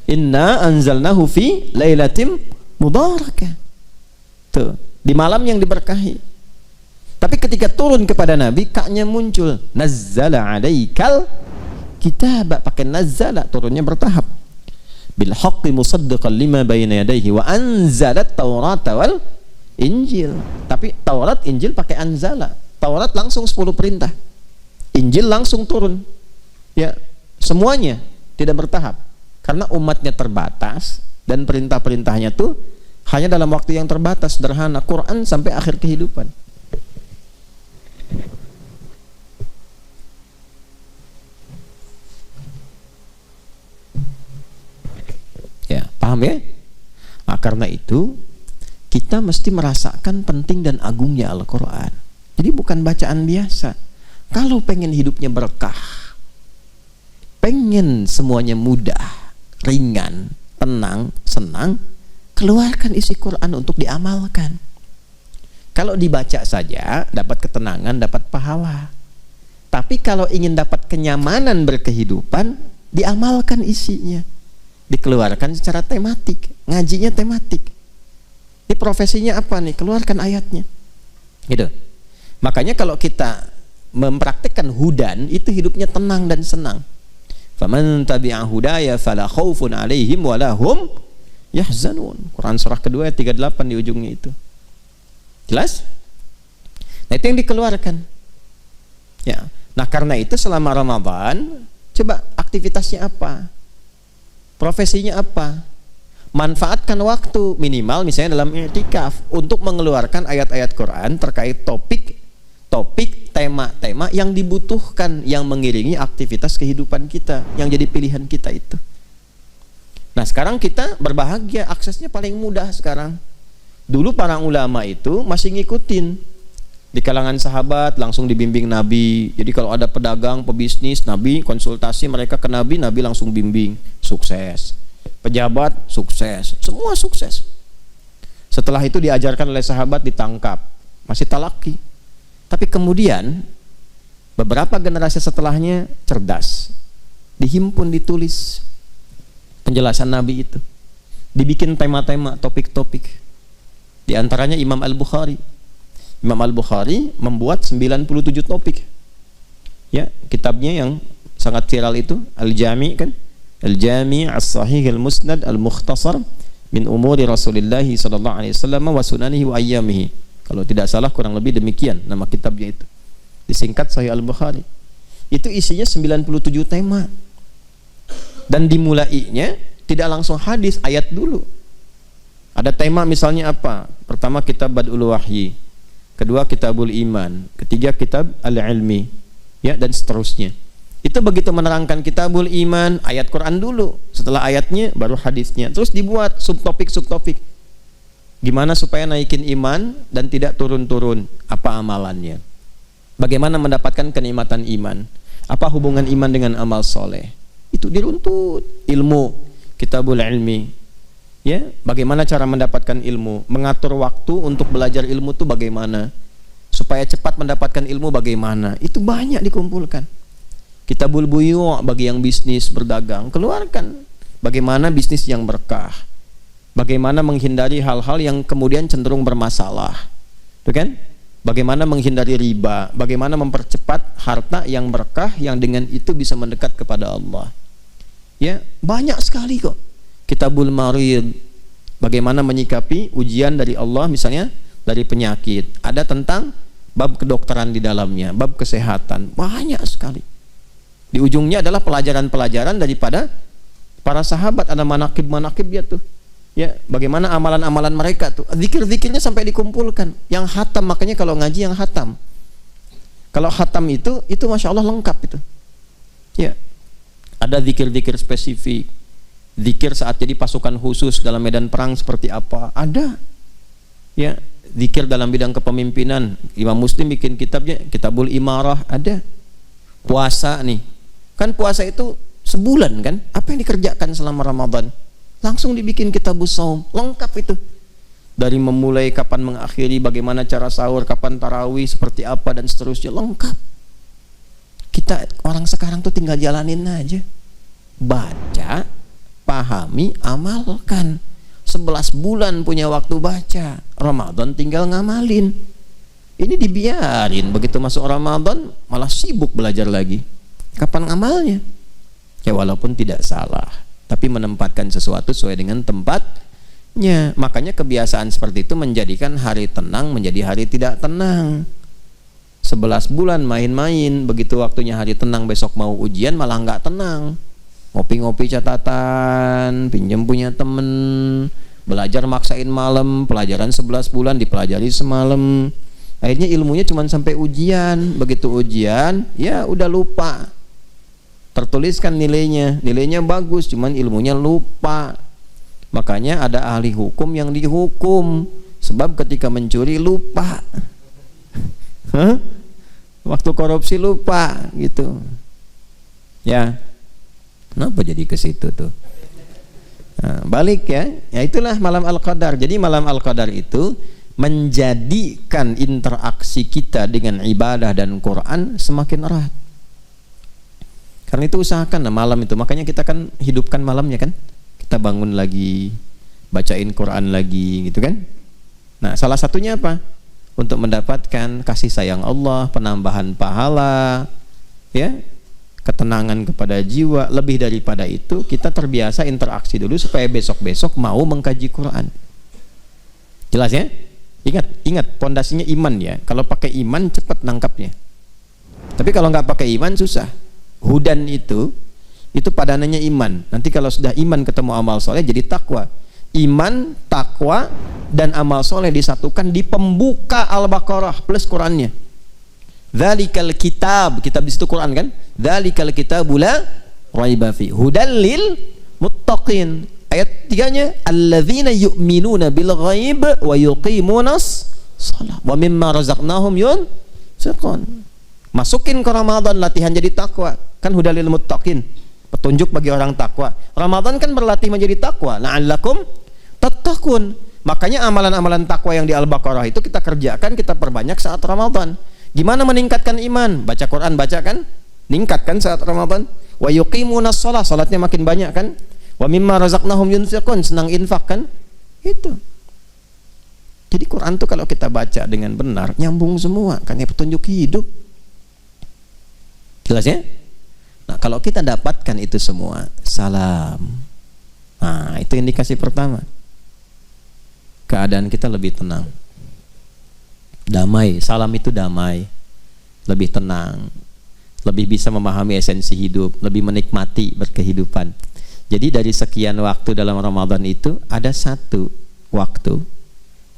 Inna anzalnahu fi lailatin mubarakah. Tuh, di malam yang diberkahi. Tapi ketika turun kepada Nabi, kaknya muncul. Nazzala alaikal kitab, pakai nazzala, turunnya bertahap. Bil haqqi musaddiqan lima bayna yadayhi wa anzalat Taurata wal Injil. Tapi Taurat Injil pakai anzala. Taurat langsung 10 perintah. Injil langsung turun. Ya, semuanya tidak bertahap. Karena umatnya terbatas dan perintah-perintahnya tuh hanya dalam waktu yang terbatas, sederhana. Quran sampai akhir kehidupan. Ya, paham ya? Nah, karena itu kita mesti merasakan penting dan agungnya Al-Quran. Jadi bukan bacaan biasa. Kalau pengen hidupnya berkah, pengen semuanya mudah, ringan, tenang, senang, keluarkan isi Quran untuk diamalkan. Kalau dibaca saja dapat ketenangan, dapat pahala. Tapi kalau ingin dapat kenyamanan berkehidupan, diamalkan isinya. Dikeluarkan secara tematik, ngajinya tematik. Ini profesinya apa nih? Keluarkan ayatnya. Gitu. Makanya kalau kita mempraktikkan hudan, itu hidupnya tenang dan senang. Faman tabi'a hudaya fala khaufun 'alaihim wa lahum yahzanun. Quran surah kedua ayat 38 di ujungnya itu. Jelas? Nah, itu yang dikeluarkan. Ya. Nah, karena itu selama Ramadan, coba aktivitasnya apa? Profesinya apa? Manfaatkan waktu minimal misalnya dalam i'tikaf untuk mengeluarkan ayat-ayat Quran terkait topik, tema-tema yang dibutuhkan, yang mengiringi aktivitas kehidupan kita, yang jadi pilihan kita itu. Nah, sekarang kita berbahagia, aksesnya paling mudah sekarang. Dulu para ulama itu masih ngikutin. Di kalangan sahabat langsung dibimbing Nabi. Jadi kalau ada pedagang, pebisnis, Nabi konsultasi mereka ke Nabi, Nabi langsung bimbing, sukses. Pejabat, sukses. Semua sukses. Setelah itu diajarkan oleh sahabat, ditangkap. Masih talaki. Tapi kemudian beberapa generasi setelahnya cerdas. Dihimpun, ditulis penjelasan Nabi itu. Dibikin tema-tema, topik-topik. Di antaranya Imam Al-Bukhari. Imam Al-Bukhari membuat 97 topik. Ya, kitabnya yang sangat viral itu Al-Jami' kan? Al-Jami' As-Sahih Al-Musnad Al-Mukhtasar min umuri Rasulillah sallallahu alaihi wasallam wa sunanihi wa ayyamihi. Kalau tidak salah kurang lebih demikian nama kitabnya itu. Disingkat Sahih Al-Bukhari. Itu isinya 97 tema. Dan dimulainya tidak langsung hadis, ayat dulu. Ada tema misalnya apa? Pertama kitab Bad'ul Wahyi, kedua kitabul Iman, ketiga kitab Al-Ilmi, ya, dan seterusnya. Itu begitu menerangkan kitabul Iman, ayat Quran dulu, setelah ayatnya baru hadisnya. Terus dibuat subtopik-subtopik. Gimana supaya naikin iman dan tidak turun-turun? Apa amalannya? Bagaimana mendapatkan kenikmatan iman? Apa hubungan iman dengan amal soleh? Itu diruntut. Ilmu, kitabul Ilmi. Ya, bagaimana cara mendapatkan ilmu, mengatur waktu untuk belajar ilmu itu bagaimana, supaya cepat mendapatkan ilmu bagaimana, itu banyak dikumpulkan. Kitabul Buyu' bagi yang bisnis berdagang, keluarkan bagaimana bisnis yang berkah, bagaimana menghindari hal-hal yang kemudian cenderung bermasalah, itu kan? Bagaimana menghindari riba, bagaimana mempercepat harta yang berkah yang dengan itu bisa mendekat kepada Allah. Ya, banyak sekali kok. Kitabul Marid, bagaimana menyikapi ujian dari Allah misalnya dari penyakit. Ada tentang bab kedokteran di dalamnya, bab kesehatan, banyak sekali. Di ujungnya adalah pelajaran-pelajaran daripada para sahabat, ada manaqib-manaqib ya tuh. Ya, bagaimana amalan-amalan mereka tuh. Zikir-zikirnya sampai dikumpulkan. Yang khatam, makanya kalau ngaji yang khatam. Kalau khatam itu Masya Allah lengkap itu. Ya. Ada zikir-zikir spesifik. Zikir saat jadi pasukan khusus dalam medan perang seperti apa? Ada. Ya, zikir dalam bidang kepemimpinan. Imam Muslim bikin kitabnya, Kitabul Imarah, ada. Puasa nih. Kan puasa itu sebulan kan? Apa yang dikerjakan selama Ramadan? Langsung dibikin Kitabus Shaum, lengkap itu. Dari memulai kapan mengakhiri, bagaimana cara sahur, kapan tarawih, seperti apa dan seterusnya, lengkap. Kita orang sekarang tuh tinggal jalanin aja. Baca, pahami, amalkan. 11 bulan punya waktu baca, Ramadan tinggal ngamalin. Ini dibiarin, begitu masuk Ramadan malah sibuk belajar lagi. Kapan ngamalnya? Ya walaupun tidak salah, tapi menempatkan sesuatu sesuai dengan tempatnya. Makanya kebiasaan seperti itu menjadikan hari tenang menjadi hari tidak tenang. 11 bulan main-main, begitu waktunya hari tenang, besok mau ujian malah nggak tenang. Ngopi-ngopi catatan, pinjam punya temen, belajar maksain malam, pelajaran 11 bulan dipelajari semalam. Akhirnya ilmunya cuma sampai ujian. Begitu ujian, ya udah lupa. Tertuliskan nilainya bagus, cuman ilmunya lupa. Makanya ada ahli hukum yang dihukum Sebab ketika mencuri lupa. Waktu korupsi lupa gitu. Ya. Kenapa jadi ke situ tuh? Nah, balik ya. Ya itulah malam Al-Qadar. Jadi malam Al-Qadar itu menjadikan interaksi kita dengan ibadah dan Quran semakin erat. Karena itu usahakan malam itu. Makanya kita kan hidupkan malamnya kan. Kita bangun lagi, bacain Quran lagi gitu kan. Nah, salah satunya apa? Untuk mendapatkan kasih sayang Allah, penambahan pahala, ya, ketenangan kepada jiwa. Lebih daripada itu, kita terbiasa interaksi dulu supaya besok-besok mau mengkaji Quran. Jelas ya? Ingat pondasinya iman ya. Kalau pakai iman cepat nangkapnya. Tapi kalau nggak pakai iman susah. Hudan itu padanannya iman. Nanti kalau sudah iman ketemu amal soleh jadi takwa. Iman, takwa, dan amal soleh disatukan di pembuka Al-Baqarah plus Qurannya. Dzalikal kitab, kitab di situ Quran kan? Dzalikal kitabu la raiba fi hudan lil muttaqin. Ayat 3-nya alladzina yu'minuna bil ghaib wa yuqimunas shalah wa mimma razaqnahum yunfiqun. Masukin ke Ramadan latihan jadi takwa. Kan hudal lil muttaqin, petunjuk bagi orang takwa. Ramadan kan berlatih menjadi takwa. La'allakum tattaqun. Makanya amalan-amalan takwa yang di Al-Baqarah itu kita kerjakan, kita perbanyak saat Ramadan. Gimana meningkatkan iman? Baca Quran, baca kan? Ningkatkan saat Ramadan. Wa yuqimunas shalah, salatnya makin banyak kan? Wa mimma razaqnahum yunfiqun, senang infak kan? Itu. Jadi Quran tuh kalau kita baca dengan benar nyambung semua, kan ya petunjuk hidup. Jelas ya? Nah, kalau kita dapatkan itu semua, salam. Nah, itu indikasi pertama. Keadaan kita lebih tenang. Damai, salam itu damai. Lebih tenang. Lebih bisa memahami esensi hidup, lebih menikmati berkehidupan. Jadi dari sekian waktu dalam Ramadan itu ada satu waktu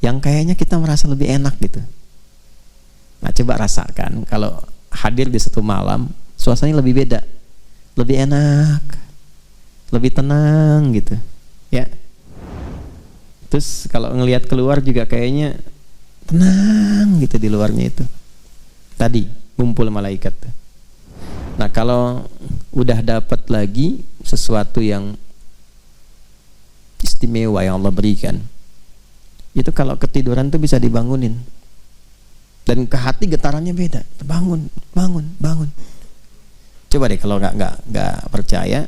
yang kayaknya kita merasa lebih enak gitu. Nah, coba rasakan kalau hadir di satu malam, suasananya lebih beda. Lebih enak, lebih tenang gitu, ya. Terus kalau ngelihat keluar juga kayaknya tenang gitu di luarnya itu. Tadi ngumpul malaikat. Nah, kalau udah dapat lagi sesuatu yang istimewa yang Allah berikan, itu kalau ketiduran tuh bisa dibangunin. Dan ke hati getarannya beda. Bangun, bangun, bangun. Coba deh kalau nggak percaya,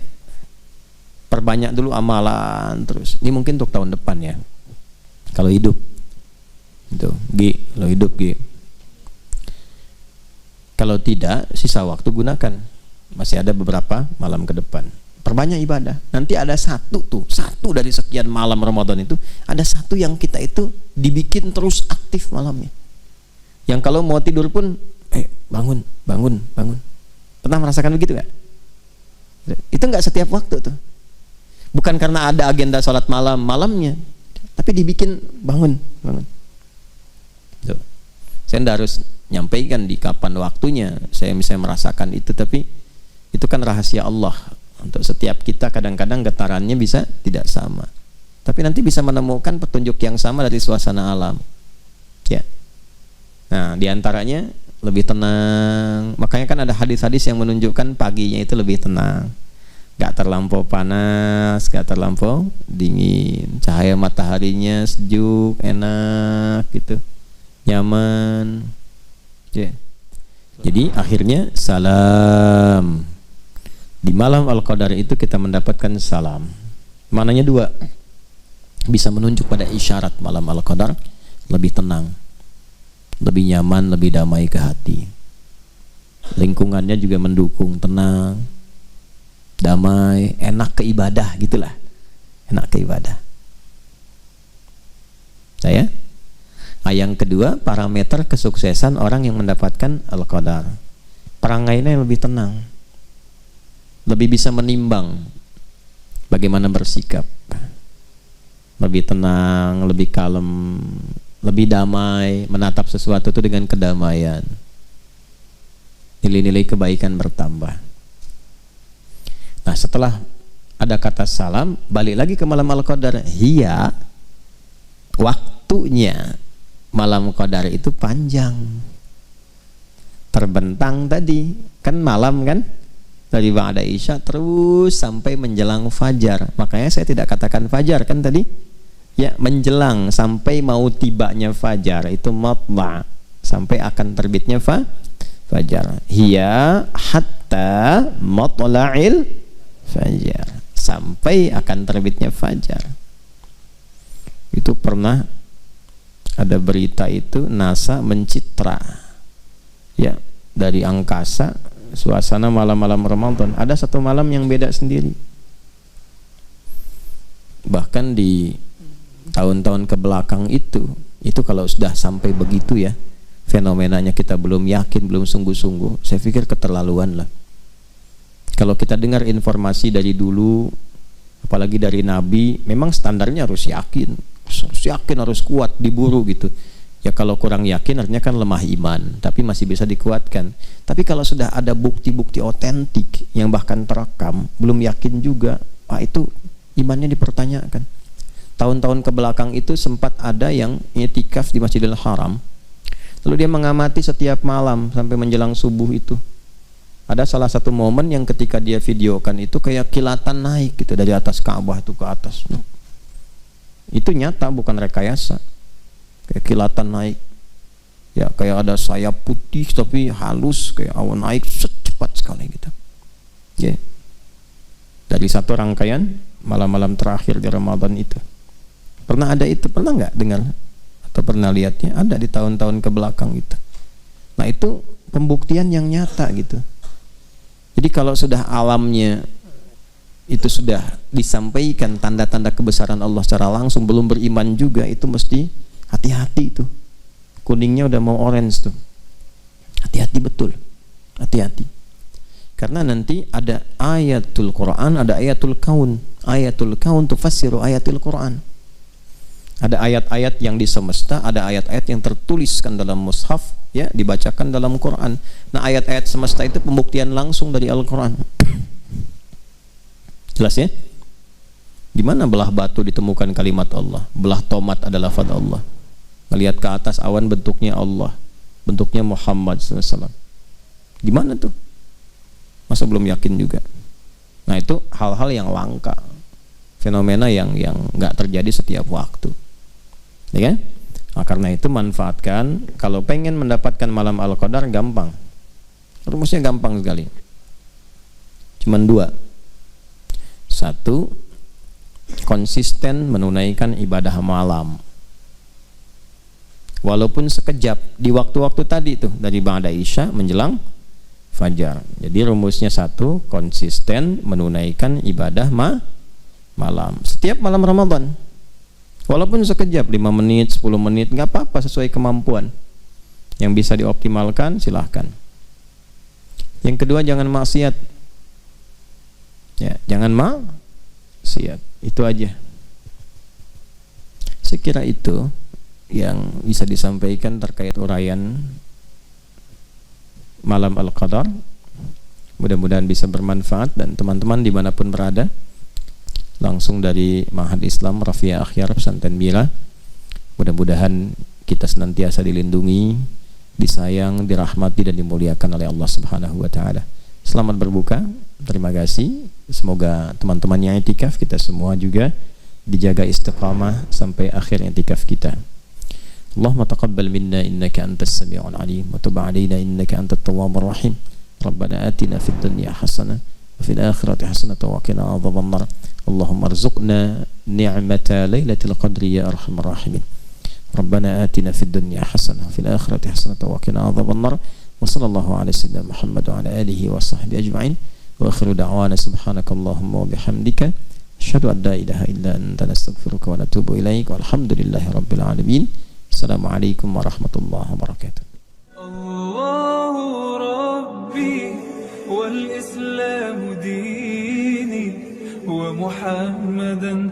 perbanyak dulu amalan terus. Ini mungkin untuk tahun depan ya. Kalau hidup, itu, kalau hidup, Kalau tidak, sisa waktu gunakan. Masih ada beberapa malam ke depan. Perbanyak ibadah. Nanti ada satu dari sekian malam Ramadan itu, ada satu yang kita itu dibikin terus aktif malamnya. Yang kalau mau tidur pun, bangun. Pernah merasakan begitu nggak? Itu nggak setiap waktu tuh. Bukan karena ada agenda sholat malamnya, tapi dibikin bangun. Tuh. Saya nggak harus nyampaikan di kapan waktunya saya misalnya merasakan itu, tapi itu kan rahasia Allah. Untuk setiap kita kadang-kadang getarannya bisa tidak sama, tapi nanti bisa menemukan petunjuk yang sama dari suasana alam, ya. Nah, diantaranya lebih tenang. Makanya kan ada hadis-hadis yang menunjukkan paginya itu lebih tenang, gak terlampau panas, gak terlampau dingin, cahaya mataharinya sejuk, enak gitu, nyaman. Yeah. Jadi akhirnya salam. Di malam Al-Qadar itu kita mendapatkan salam. Maknanya dua. Bisa menunjuk pada isyarat malam Al-Qadar lebih tenang, lebih nyaman, lebih damai ke hati. Lingkungannya juga mendukung, tenang, damai, enak ke ibadah gitulah. Enak ke ibadah. Saya? Nah, yang kedua, parameter kesuksesan orang yang mendapatkan Al-Qadar. Perangainya lebih tenang, lebih bisa menimbang bagaimana bersikap, lebih tenang, lebih kalem, lebih damai, menatap sesuatu itu dengan kedamaian. Nilai-nilai kebaikan bertambah. Nah, setelah ada kata salam, balik lagi ke malam Al-Qadar. Hiya, waktu waktunya malam qadar itu panjang, terbentang tadi kan malam kan, dari ba'da isya terus sampai menjelang fajar. Makanya saya tidak katakan fajar kan tadi ya, menjelang sampai mau tibanya fajar itu matla, sampai akan terbitnya fajar. Hiya hatta matla'il fajar, sampai akan terbitnya fajar. Itu pernah ada berita itu NASA mencitra ya dari angkasa suasana malam-malam Ramadan. Ada satu malam yang beda sendiri. Bahkan di tahun-tahun ke belakang itu kalau sudah sampai begitu ya fenomenanya, kita belum yakin, belum sungguh-sungguh, saya pikir keterlaluan lah. Kalau kita dengar informasi dari dulu, apalagi dari Nabi, memang standarnya harus yakin, harus kuat, diburu gitu. Ya kalau kurang yakin artinya kan lemah iman, tapi masih bisa dikuatkan. Tapi kalau sudah ada bukti-bukti otentik yang bahkan terekam, belum yakin juga, itu imannya dipertanyakan. Tahun-tahun ke belakang itu sempat ada yang i'tikaf di Masjidil Haram, lalu dia mengamati setiap malam sampai menjelang subuh itu. Ada salah satu momen yang ketika dia videokan itu kayak kilatan naik gitu dari atas Ka'bah itu ke atas. Itu nyata, bukan rekayasa. Kayak kilatan naik. Ya kayak ada sayap putih tapi halus, kayak awan naik cepat sekali gitu. Ya. Dari satu rangkaian malam-malam terakhir di Ramadan itu. Pernah ada itu? Pernah nggak dengar atau pernah lihatnya? Ada di tahun-tahun ke belakang itu. Nah itu pembuktian yang nyata gitu. Jadi kalau sudah alamnya itu sudah disampaikan tanda-tanda kebesaran Allah secara langsung, belum beriman juga, itu mesti hati-hati itu. Kuningnya udah mau orange tuh. Hati-hati betul. Hati-hati. Karena nanti ada ayatul Quran, ada ayatul kaun. Ayatul kaun tufassiru ayatul Quran. Ada ayat-ayat yang di semesta, ada ayat-ayat yang tertuliskan dalam mushaf, ya, dibacakan dalam Quran. Nah, ayat-ayat semesta itu pembuktian langsung dari Al-Quran. Jelas ya? Di mana belah batu ditemukan kalimat Allah? Belah tomat adalah lafaz Allah. Melihat ke atas awan bentuknya Allah, bentuknya Muhammad SAW. Gimana tuh? Masa belum yakin juga? Nah itu hal-hal yang langka, fenomena yang nggak terjadi setiap waktu. Ya kan? Nah, karena itu manfaatkan. Kalau pengen mendapatkan malam Al-Qadar gampang. Rumusnya gampang sekali. Cuman 2. 1, konsisten menunaikan ibadah malam. Walaupun sekejap di waktu-waktu tadi tuh dari ba'da isya menjelang fajar. Jadi rumusnya 1, konsisten menunaikan ibadah malam. Setiap malam Ramadan. Walaupun sekejap, 5 menit, 10 menit, nggak apa-apa, sesuai kemampuan. Yang bisa dioptimalkan, silahkan. Yang kedua, jangan maksiat. Ya, jangan maksiat. Itu aja. Saya kira itu yang bisa disampaikan terkait uraian malam Al-Qadar. Mudah-mudahan bisa bermanfaat, dan teman-teman dimanapun berada, langsung dari Ma'had Islam Rafiah Akhyar Pesantren Mira, mudah-mudahan kita senantiasa dilindungi, disayang, dirahmati, dan dimuliakan oleh Allah Subhanahu wa Ta'ala. Selamat berbuka. Terima kasih. Semoga teman-teman yang i'tikaf, kita semua juga dijaga istiqamah sampai akhir i'tikaf kita. Allahumma taqabbal minna innaka antas sami'ul alim wa tub 'alaina innaka antat tawwabur rahim. Rabbana atina fid dunya hasanah wa fil akhirati hasanah wa qina adzaban nar. Allahumma arzuqna ni'mata lailatul qadri ya arhamar rahimin. Rabbana atina fid dunya hasanah wa fil akhirati hasanah wa qina adzaban nar. Wa sallallahu ala sayyidina Muhammad wa ala alihi wa sahbihi ajma'in. Wa akhiru da'wana subhanakallahumma wa bihamdika asyhadu an la ilaha illa anta nastaghfiruka wa natubu ilaik. Walhamdulillahi rabbil alamin. Assalamualaikum warahmatullahi wabarakatuh. Allahu Rabbi wal Islamu dini wa Muhammadan